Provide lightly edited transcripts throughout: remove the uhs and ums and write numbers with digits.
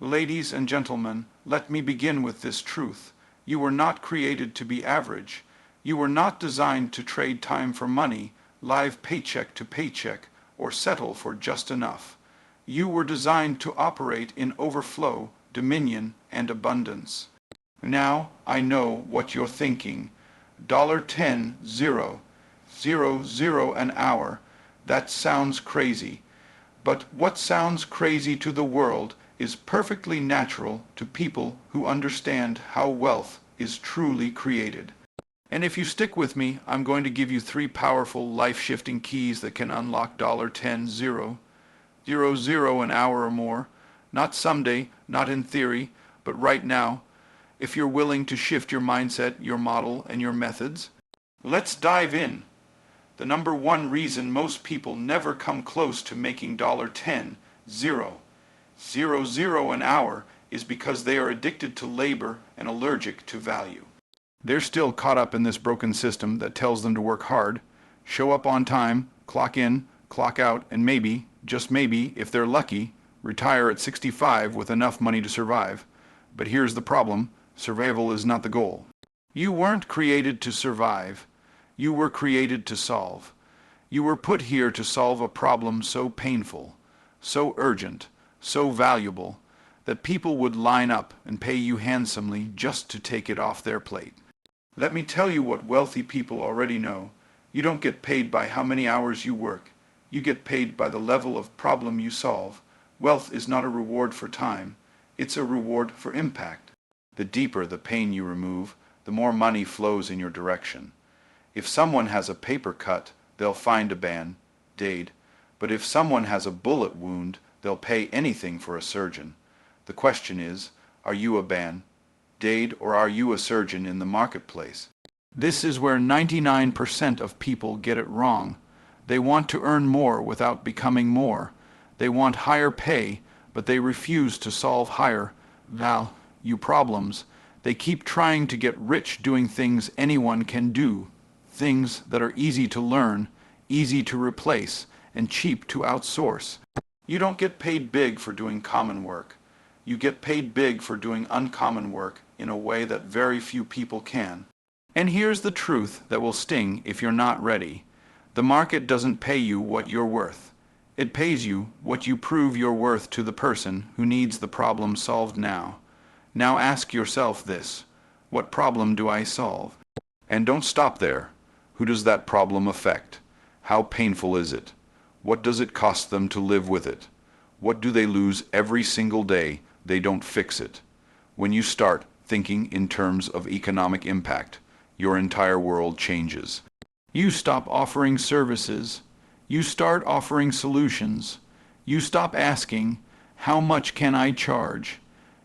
Ladies and gentlemen, let me begin with this truth. You were not created to be average. You were not designed to trade time for money, live paycheck to paycheck, or settle for just enough. You were designed to operate in overflow, dominion, and abundance. Now I know what you're thinking. $10, 0, 0 an hour. That sounds crazy. But what sounds crazy to the world is perfectly natural to people who understand how wealth is truly created. And if you stick with me, I'm going to give you 3 powerful life-shifting keys that can unlock $10, 0, 0 an hour or more. Not someday, not in theory, but right now, if you're willing to shift your mindset, your model, and your methods. Let's dive in. The number one reason most people never come close to making $10, 0, 0 an hour is because they are addicted to labor and allergic to value. They're still caught up in this broken system that tells them to work hard, show up on time, clock in, clock out, and maybe, just maybe, if they're lucky, retire at 65 with enough money to survive. But here's the problem: survival is not the goal. You weren't created to survive. You were created to solve. You were put here to solve a problem so painful, so urgent, so valuable, that people would line up and pay you handsomely just to take it off their plate. Let me tell you what wealthy people already know. You don't get paid by how many hours you work. You get paid by the level of problem you solve. Wealth is not a reward for time. It's a reward for impact. The deeper the pain you remove, the more money flows in your direction. If someone has a paper cut, they'll find a band-aid. But if someone has a bullet wound, they'll pay anything for a surgeon. The question is, are you a band-aid or are you a surgeon in the marketplace? This is where 99% of people get it wrong. They want to earn more without becoming more. They want higher pay, but they refuse to solve higher value problems. They keep trying to get rich doing things anyone can do, things that are easy to learn, easy to replace, and cheap to outsource. You don't get paid big for doing common work. You get paid big for doing uncommon work in a way that very few people can. And here's the truth that will sting if you're not ready. The market doesn't pay you what you're worth. It pays you what you prove you're worth to the person who needs the problem solved now. Now ask yourself this: what problem do I solve? And don't stop there. Who does that problem affect? How painful is it? What does it cost them to live with it? What do they lose every single day they don't fix it? When you start thinking in terms of economic impact, your entire world changes. You stop offering services. You start offering solutions. You stop asking, how much can I charge?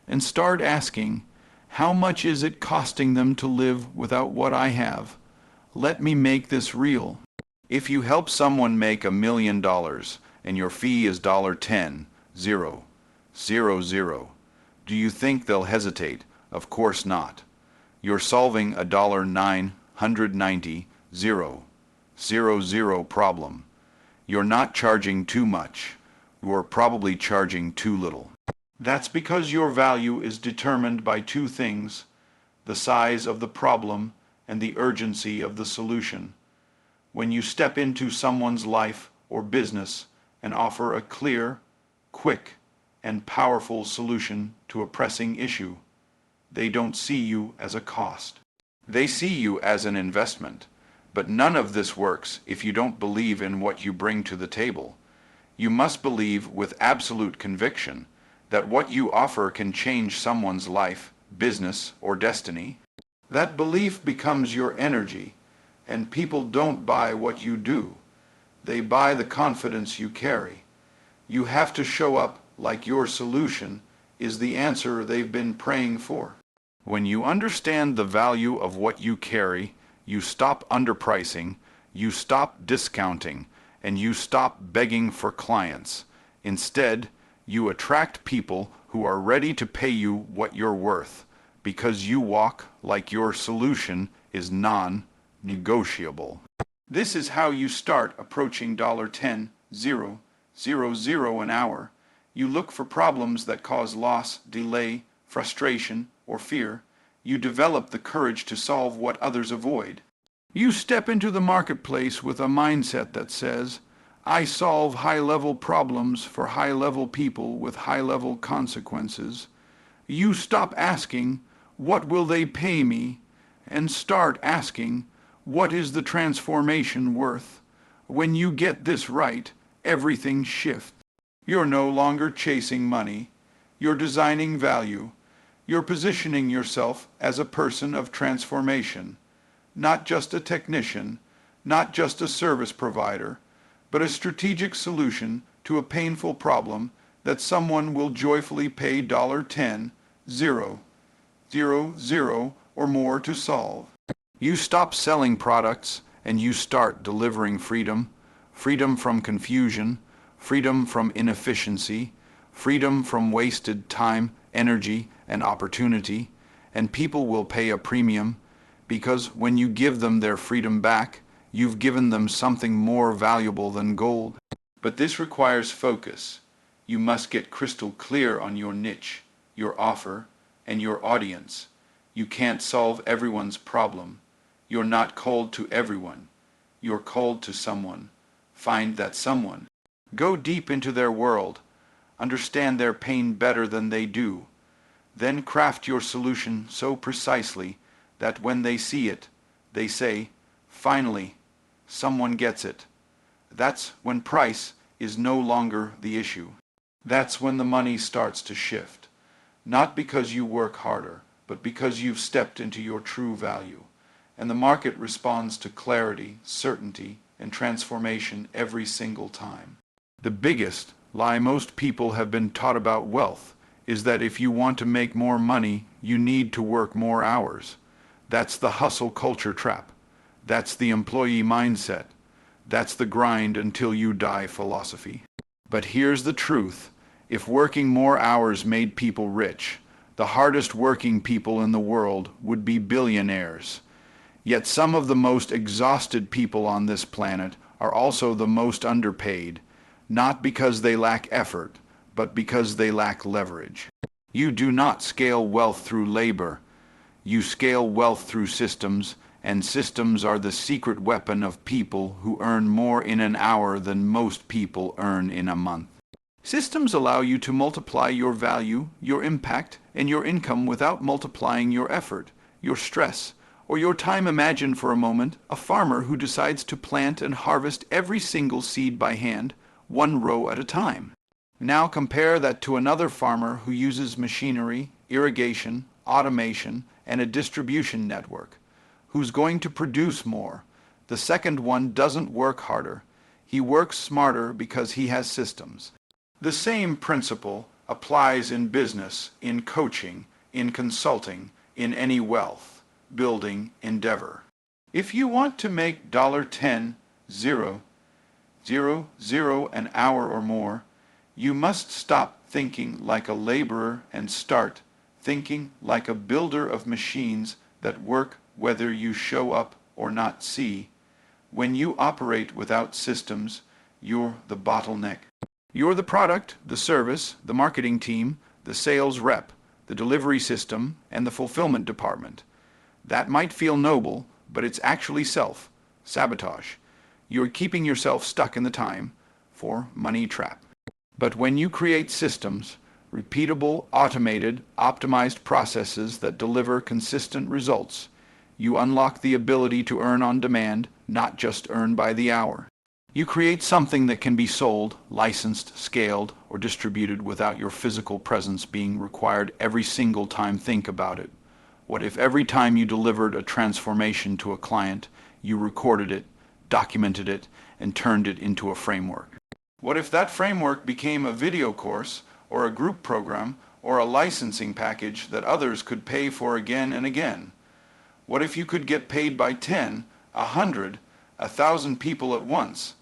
And start asking, how much is it costing them to live without what I have? Let me make this real. If you help someone make $1 million and your fee is $10, 0, 0, do you think they'll hesitate? Of course not. You're solving a $990, 0 problem. You're not charging too much. You're probably charging too little. That's because your value is determined by 2 things: the size of the problem and the urgency of the solution. When you step into someone's life or business and offer a clear, quick, and powerful solution to a pressing issue, they don't see you as a cost. They see you as an investment. But none of this works if you don't believe in what you bring to the table. You must believe with absolute conviction that what you offer can change someone's life, business, or destiny. That belief becomes your energy, and people don't buy what you do. They buy the confidence you carry. You have to show up like your solution is the answer they've been praying for. When you understand the value of what you carry, you stop underpricing, you stop discounting, and you stop begging for clients. Instead, you attract people who are ready to pay you what you're worth, because you walk like your solution is non-negotiable. This is how you start approaching $10, 0 an hour. You look for problems that cause loss, delay, frustration, or fear. You develop the courage to solve what others avoid. You step into the marketplace with a mindset that says, I solve high-level problems for high-level people with high-level consequences. You stop asking, what will they pay me? And start asking, what is the transformation worth? When you get this right, everything shifts. You're no longer chasing money. You're designing value. You're positioning yourself as a person of transformation, not just a technician, not just a service provider, but a strategic solution to a painful problem that someone will joyfully pay $10, 0, 0, 0 or more to solve. You stop selling products and you start delivering freedom, freedom from confusion, freedom from inefficiency, freedom from wasted time, energy, and opportunity, and people will pay a premium because when you give them their freedom back, you've given them something more valuable than gold. But this requires focus. You must get crystal clear on your niche, your offer, and your audience. You can't solve everyone's problem. You're not called to everyone. You're called to someone. Find that someone. Go deep into their world. Understand their pain better than they do. Then craft your solution so precisely that when they see it, they say, finally, someone gets it. That's when price is no longer the issue. That's when the money starts to shift. Not because you work harder, but because you've stepped into your true value. And the market responds to clarity, certainty, and transformation every single time. The biggest lie most people have been taught about wealth is that if you want to make more money, you need to work more hours. That's the hustle culture trap. That's the employee mindset. That's the grind until you die philosophy. But here's the truth. If working more hours made people rich, the hardest working people in the world would be billionaires. Yet some of the most exhausted people on this planet are also the most underpaid, not because they lack effort, but because they lack leverage. You do not scale wealth through labor. You scale wealth through systems, and systems are the secret weapon of people who earn more in an hour than most people earn in a month. Systems allow you to multiply your value, your impact, and your income without multiplying your effort, your stress, or your time. Imagine for a moment a farmer who decides to plant and harvest every single seed by hand, one row at a time. Now compare that to another farmer who uses machinery, irrigation, automation, and a distribution network. Who's going to produce more? The second one doesn't work harder. He works smarter because he has systems. The same principle applies in business, in coaching, in consulting, in any wealth building endeavor. If you want to make $10, 0, 0, 0 an hour or more, you must stop thinking like a laborer and start thinking like a builder of machines that work whether you show up or not. See, when you operate without systems, you're the bottleneck. You're the product, the service, the marketing team, the sales rep, the delivery system, and the fulfillment department. That might feel noble, but it's actually self-sabotage. You're keeping yourself stuck in the time for money trap. But when you create systems, repeatable, automated, optimized processes that deliver consistent results, you unlock the ability to earn on demand, not just earn by the hour. You create something that can be sold, licensed, scaled, or distributed without your physical presence being required every single time. Think about it. What if every time you delivered a transformation to a client, you recorded it, documented it, and turned it into a framework? What if that framework became a video course, or a group program, or a licensing package that others could pay for again and again? What if you could get paid by 10, 100, 1,000 people at once?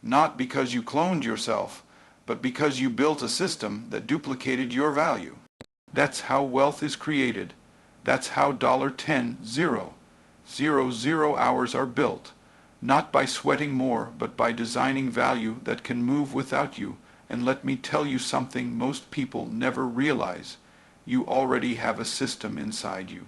Not because you cloned yourself, but because you built a system that duplicated your value. That's how wealth is created. That's how $10, 0, 0, 0 hours are built. Not by sweating more, but by designing value that can move without you And let me tell you something most people never realize. You already have a system inside you.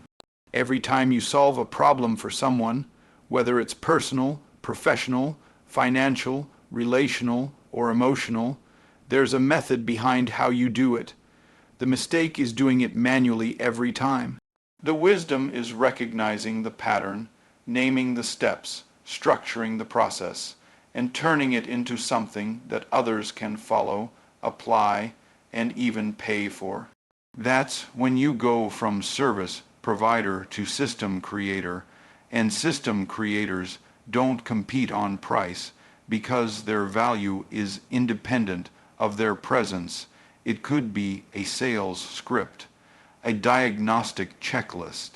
Every time you solve a problem for someone, whether it's personal, professional, financial, relational, or emotional, there's a method behind how you do it. The mistake is doing it manually every time. The wisdom is recognizing the pattern, naming the steps, structuring the process, and turning it into something that others can follow, apply, and even pay for. That's when you go from service provider to system creator, and system creators don't compete on price because their value is independent of their presence. It could be a sales script, a diagnostic checklist,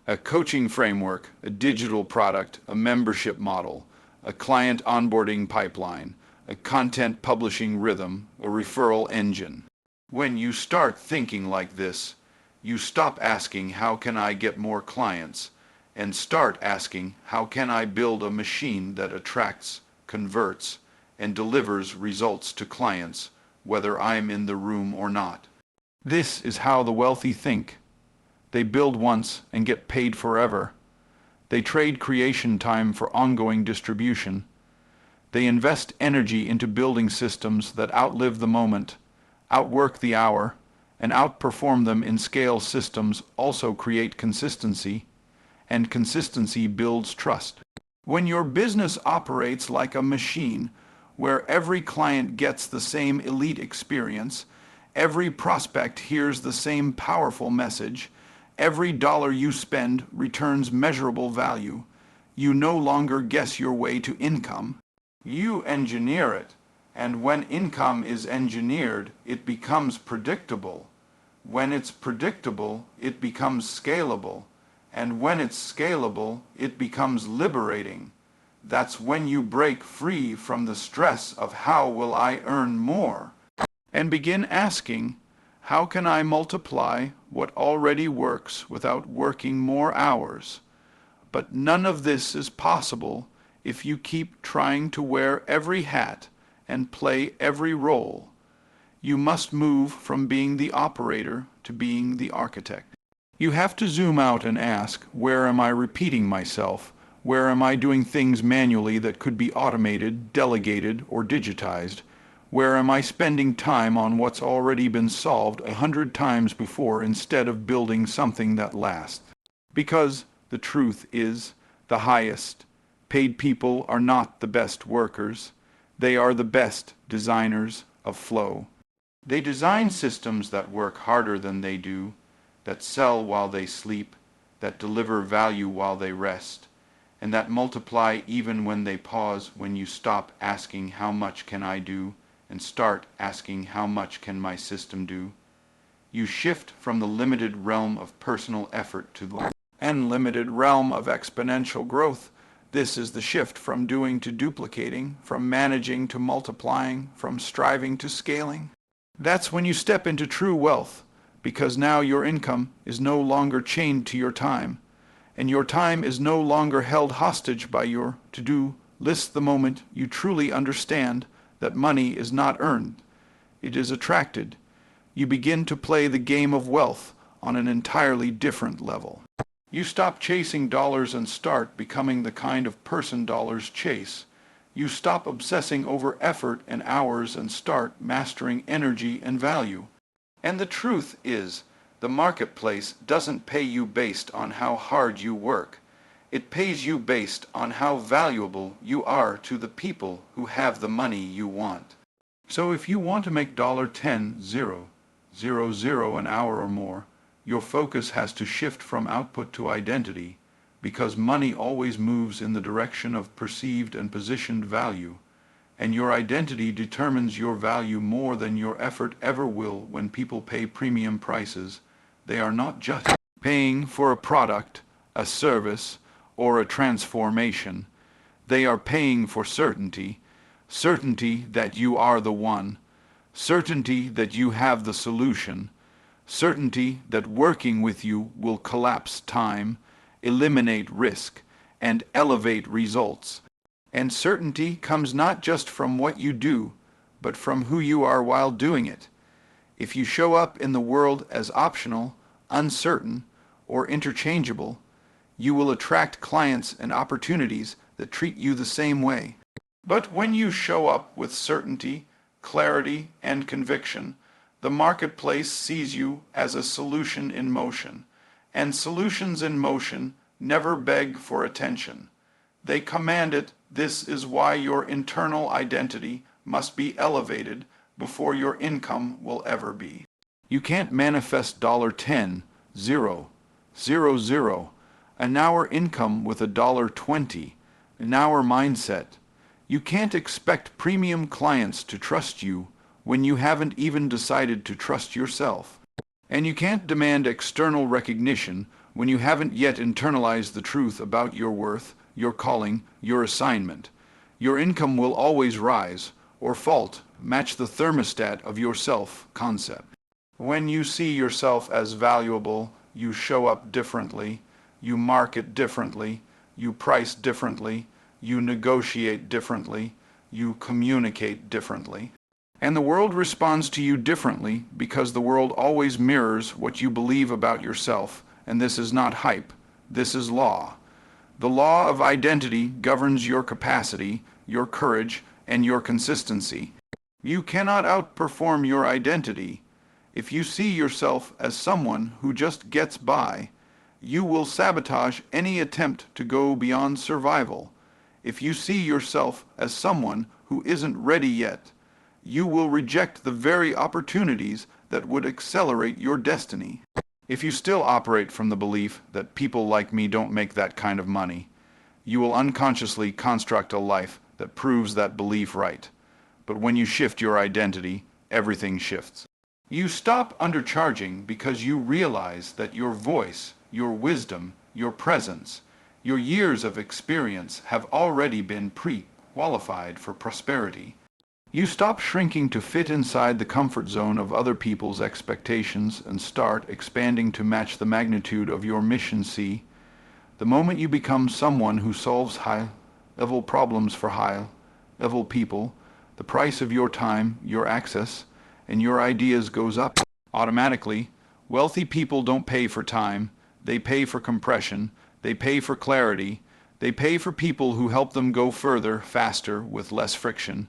a coaching framework, a digital product, a membership model, a client onboarding pipeline, a content publishing rhythm, a referral engine. When you start thinking like this, you stop asking, how can I get more clients? And start asking, how can I build a machine that attracts, converts, and delivers results to clients, whether I'm in the room or not? This is how the wealthy think. They build once and get paid forever. They trade creation time for ongoing distribution. They invest energy into building systems that outlive the moment, outwork the hour, and outperform them in scale. Systems also create consistency, and consistency builds trust. When your business operates like a machine, where every client gets the same elite experience, every prospect hears the same powerful message, every dollar you spend returns measurable value, you no longer guess your way to income. You engineer it. And when income is engineered, it becomes predictable. When it's predictable, it becomes scalable. And when it's scalable, it becomes liberating. That's when you break free from the stress of how will I earn more, and begin asking, how can I multiply what already works without working more hours? But none of this is possible if you keep trying to wear every hat and play every role. You must move from being the operator to being the architect. You have to zoom out and ask, where am I repeating myself? Where am I doing things manually that could be automated, delegated, or digitized? Where am I spending time on what's already been solved 100 times before instead of building something that lasts? Because the truth is, the highest paid people are not the best workers. They are the best designers of flow. They design systems that work harder than they do, that sell while they sleep, that deliver value while they rest, and that multiply even when they pause. When you stop asking, how much can I do, and start asking, how much can my system do, you shift from the limited realm of personal effort to the unlimited realm of exponential growth. This is the shift from doing to duplicating, from managing to multiplying, from striving to scaling. That's when you step into true wealth, because now your income is no longer chained to your time, and your time is no longer held hostage by your to-do list. The moment you truly understand that money is not earned, it is attracted, you begin to play the game of wealth on an entirely different level. You stop chasing dollars and start becoming the kind of person dollars chase. You stop obsessing over effort and hours and start mastering energy and value. And the truth is, the marketplace doesn't pay you based on how hard you work. It pays you based on how valuable you are to the people who have the money you want. So if you want to make $10,000 an hour or more, your focus has to shift from output to identity, because money always moves in the direction of perceived and positioned value, and your identity determines your value more than your effort ever will. When people pay premium prices, they are not just paying for a product, a service, or a transformation. They are paying for certainty, certainty that you are the one, certainty that you have the solution, certainty that working with you will collapse time, eliminate risk, and elevate results. And certainty comes not just from what you do, but from who you are while doing it. If you show up in the world as optional, uncertain, or interchangeable, you will attract clients and opportunities that treat you the same way. But when you show up with certainty, clarity, and conviction, the marketplace sees you as a solution in motion, and solutions in motion never beg for attention. They command it. This is why your internal identity must be elevated before your income will ever be. You can't manifest $10, 0, 0, 0, an hour income with $20, an hour mindset. You can't expect premium clients to trust you when you haven't even decided to trust yourself. And you can't demand external recognition when you haven't yet internalized the truth about your worth, your calling, your assignment. Your income will always rise or fault, match the thermostat of your self-concept. When you see yourself as valuable, you show up differently, you market differently, you price differently, you negotiate differently, you communicate differently. And the world responds to you differently because the world always mirrors what you believe about yourself, and this is not hype, this is law. The law of identity governs your capacity, your courage, and your consistency. You cannot outperform your identity. If you see yourself as someone who just gets by, you will sabotage any attempt to go beyond survival. If you see yourself as someone who isn't ready yet, you will reject the very opportunities that would accelerate your destiny. If you still operate from the belief that people like me don't make that kind of money, you will unconsciously construct a life that proves that belief right. But when you shift your identity, everything shifts. You stop undercharging because you realize that your voice, your wisdom, your presence, your years of experience have already been pre-qualified for prosperity. You stop shrinking to fit inside the comfort zone of other people's expectations and start expanding to match the magnitude of your mission. See, the moment you become someone who solves high-level problems for high-level people, the price of your time, your access, and your ideas goes up automatically. Wealthy people don't pay for time, they pay for compression, they pay for clarity, they pay for people who help them go further, faster, with less friction.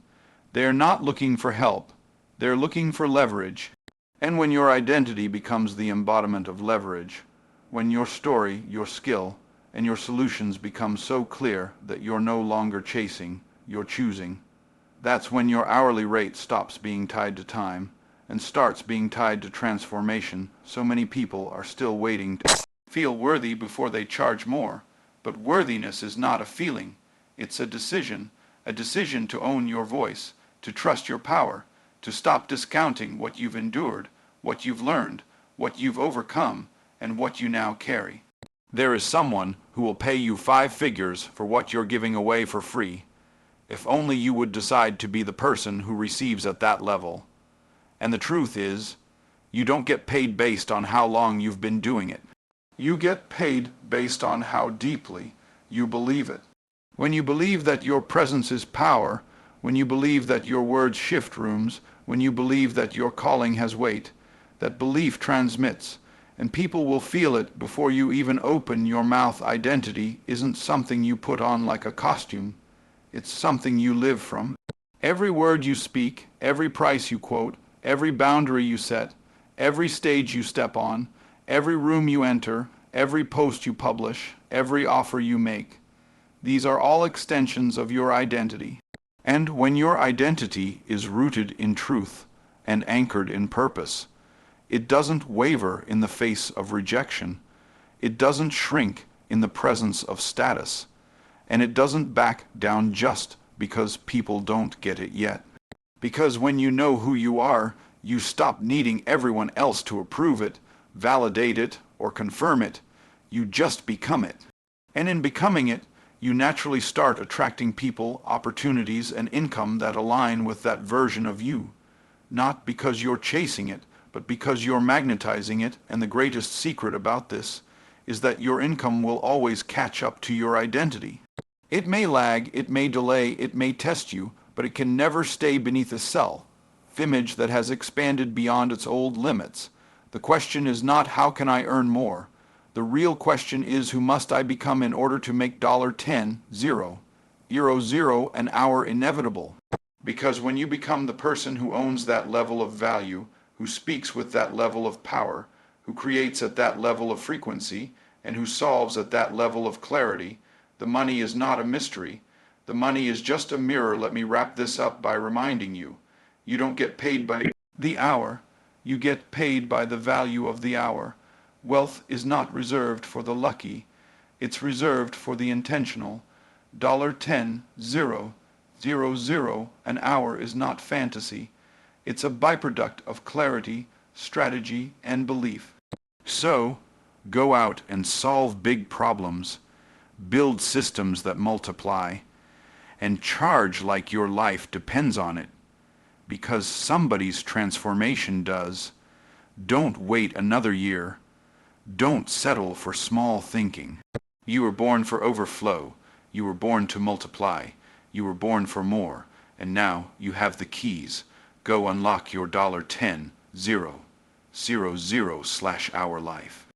They're not looking for help, they're looking for leverage. And when your identity becomes the embodiment of leverage, when your story, your skill, and your solutions become so clear that you're no longer chasing, you're choosing, that's when your hourly rate stops being tied to time and starts being tied to transformation. So many people are still waiting to feel worthy before they charge more. But worthiness is not a feeling, it's a decision to own your voice, to trust your power, to stop discounting what you've endured, what you've learned, what you've overcome, and what you now carry. There is someone who will pay you 5 figures for what you're giving away for free. If only you would decide to be the person who receives at that level. And the truth is, you don't get paid based on how long you've been doing it. You get paid based on how deeply you believe it. When you believe that your presence is power, when you believe that your words shift rooms, when you believe that your calling has weight, that belief transmits, and people will feel it before you even open your mouth. Identity isn't something you put on like a costume. It's something you live from. Every word you speak, every price you quote, every boundary you set, every stage you step on, every room you enter, every post you publish, every offer you make. These are all extensions of your identity. And when your identity is rooted in truth and anchored in purpose, it doesn't waver in the face of rejection. It doesn't shrink in the presence of status. And it doesn't back down just because people don't get it yet. Because when you know who you are, you stop needing everyone else to approve it, validate it, or confirm it. You just become it. And in becoming it, you naturally start attracting people, opportunities, and income that align with that version of you. Not because you're chasing it, but because you're magnetizing it. And the greatest secret about this is that your income will always catch up to your identity. It may lag, it may delay, it may test you, but it can never stay beneath a cell, image that has expanded beyond its old limits. The question is not how can I earn more. The real question is who must I become in order to make $10, euro 0 an hour inevitable. Because when you become the person who owns that level of value, who speaks with that level of power, who creates at that level of frequency, and who solves at that level of clarity, the money is not a mystery. The money is just a mirror. Let me wrap this up by reminding you. You don't get paid by the hour. You get paid by the value of the hour. Wealth is not reserved for the lucky. It's reserved for the intentional. $10, 0 an hour is not fantasy. It's a byproduct of clarity, strategy, and belief. So, go out and solve big problems, build systems that multiply, and charge like your life depends on it. Because somebody's transformation does. Don't wait another year. Don't settle for small thinking. You were born for overflow. You were born to multiply. You were born for more. And now you have the keys. Go unlock your $10, 0 /hour life.